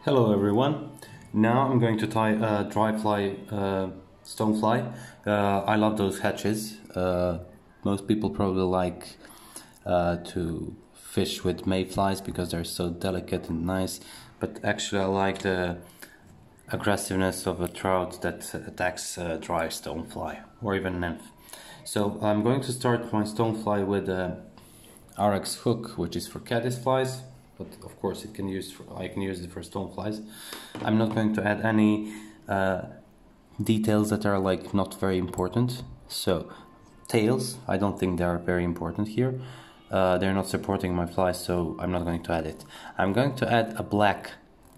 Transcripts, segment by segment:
Hello everyone. Now I'm going to tie a dry fly stonefly. I love those hatches. Most people probably like to fish with mayflies because they're so delicate and nice, but actually I like the aggressiveness of a trout that attacks a dry stonefly or even nymph. So I'm going to start my stonefly with a RX hook, which is for caddisflies, but of course I can use it for stoneflies. I'm not going to add any details that are like not very important. So tails, I don't think they are very important here. They're not supporting my flies, so I'm not going to add it. I'm going to add a black,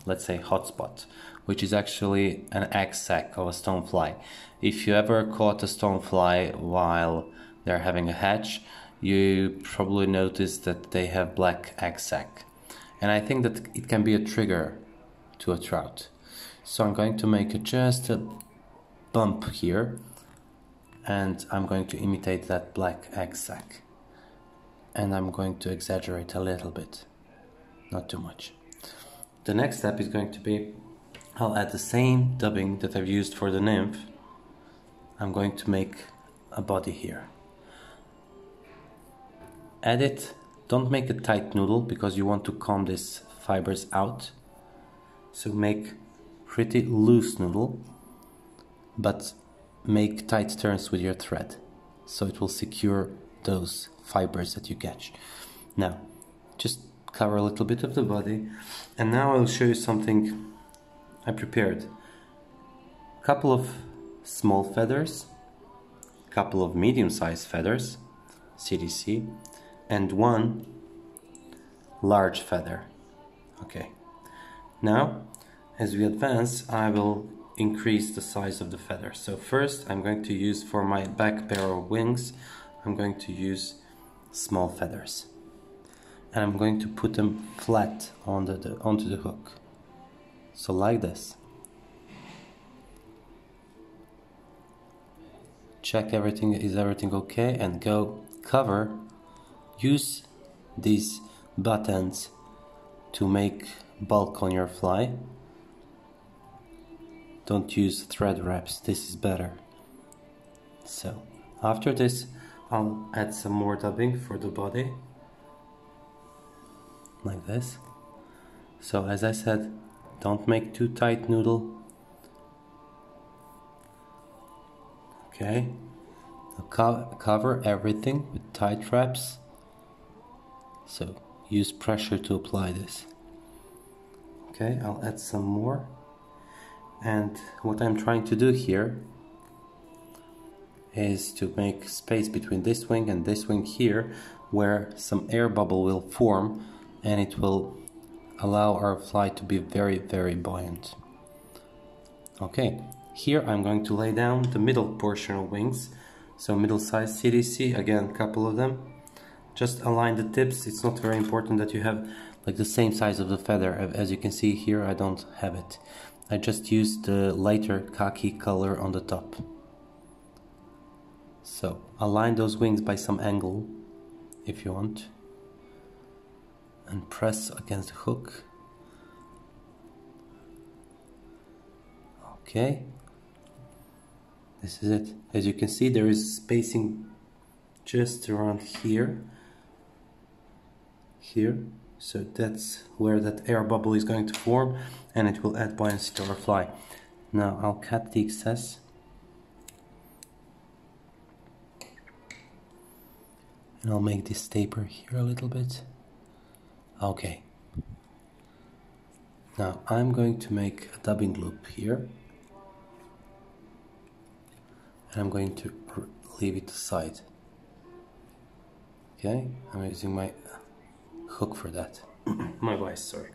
let's say, hotspot, which is actually an egg sac of a stonefly. If you ever caught a stonefly while they're having a hatch, you probably noticed that they have black egg sac. And I think that it can be a trigger to a trout. So I'm going to make just a bump here, and I'm going to imitate that black egg sac. And I'm going to exaggerate a little bit, not too much. The next step is going to be, I'll add the same dubbing that I've used for the nymph. I'm going to make a body here. Add it, don't make a tight noodle because you want to comb these fibers out. So make pretty loose noodle, but make tight turns with your thread so it will secure those fibers that you catch. Now, just cover a little bit of the body, and now I'll show you something I prepared. A couple of small feathers, a couple of medium-sized feathers, CDC, and one large feather. Okay, now as we advance I will increase the size of the feather. So first I'm going to use, for my back pair of wings, I'm going to use small feathers, and I'm going to put them flat onto the hook. So like this. Check everything, is everything okay, and go cover. Use these buttons to make bulk on your fly. Don't use thread wraps, this is better. So after this I'll add some more dubbing for the body, like this. So as I said, don't make too tight noodle. Okay, cover everything with tight wraps. So use pressure to apply this. Okay, I'll add some more. And what I'm trying to do here is to make space between this wing and this wing here, where some air bubble will form, and it will allow our fly to be very, very buoyant. Okay, here I'm going to lay down the middle portion of wings. So middle size CDC, again, a couple of them. Just align the tips. It's not very important that you have like the same size of the feather. As you can see here, I don't have it. I just used the lighter khaki color on the top. So align those wings by some angle if you want, and press against the hook. Okay, this is it. As you can see, there is spacing just around here. So that's where that air bubble is going to form, and it will add buoyancy to our fly. Now I'll cut the excess, and I'll make this taper here a little bit. Okay, now I'm going to make a dubbing loop here, and I'm going to leave it aside. Okay, I'm using my hook for that. My vise, sorry.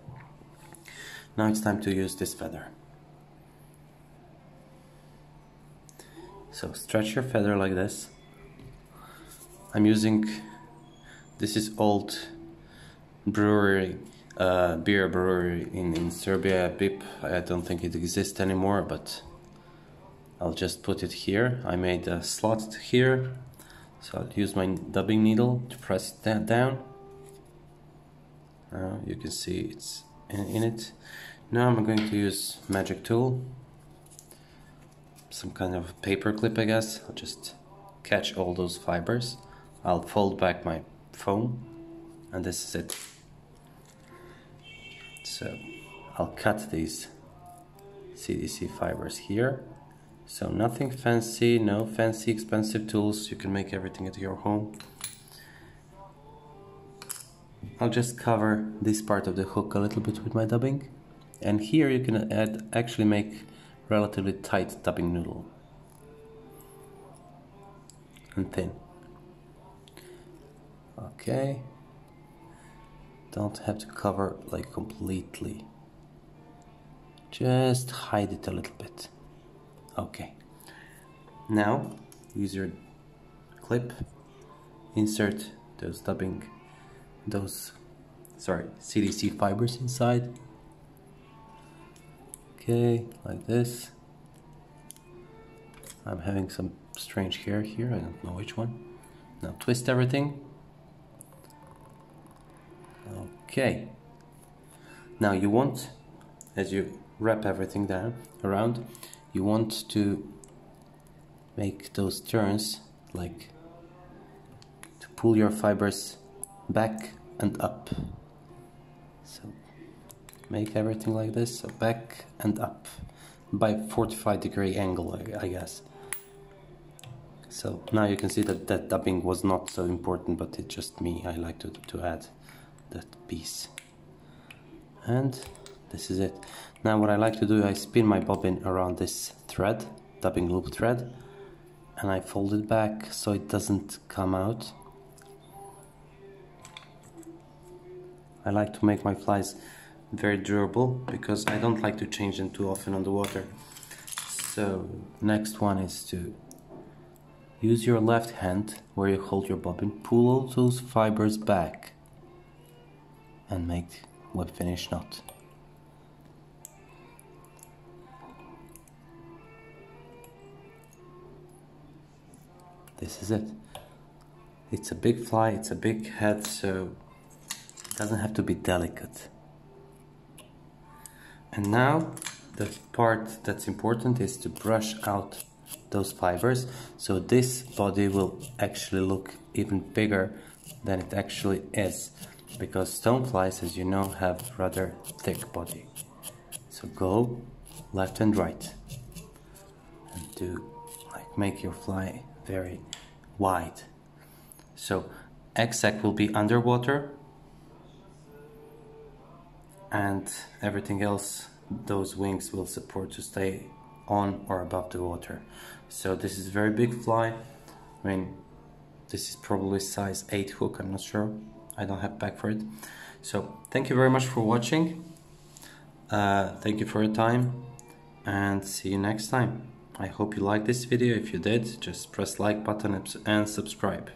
Now it's time to use this feather. So stretch your feather like this. I'm using, this is old brewery, beer brewery in Serbia, BIP. I don't think it exists anymore, but I'll just put it here. I made a slot here, so I'll use my dubbing needle to press that down. You can see it's in it. Now I'm going to use magic tool, some kind of paper clip, I guess. I'll just catch all those fibers. I'll fold back my foam, and this is it. So I'll cut these CDC fibers here. So nothing fancy, no fancy expensive tools. You can make everything at your home. I'll just cover this part of the hook a little bit with my dubbing. And here you can actually make relatively tight dubbing noodle. And thin. Okay. Don't have to cover like completely. Just hide it a little bit. Okay. Now use your clip. Insert those CDC fibers inside. Okay, like this. I'm having some strange hair here, I don't know which one. Now twist everything. Okay. Now you want, as you wrap everything down around, you want to make those turns, like to pull your fibers back and up. So make everything like this, so back and up by 45-degree angle, I guess. So now you can see that that dubbing was not so important, but it's just me. I like to add that piece. And this is it. Now what I like to do, I spin my bobbin around this thread, dubbing loop thread, and I fold it back so it doesn't come out. I like to make my flies very durable because I don't like to change them too often on the water. So next one is to use your left hand where you hold your bobbin, pull all those fibers back and make whip finish knot. This is it. It's a big fly, it's a big head, so it doesn't have to be delicate. And now the part that's important is to brush out those fibers, so this body will actually look even bigger than it actually is, because stoneflies, as you know, have rather thick body. So go left and right and do like make your fly very wide. So X-sac will be underwater, and everything else, those wings will support to stay on or above the water. So this is a very big fly. I mean, this is probably size 8 hook, I'm not sure. I don't have back for it. So thank you very much for watching. Thank you for your time, and see you next time. I hope you liked this video. If you did, just press like button and subscribe.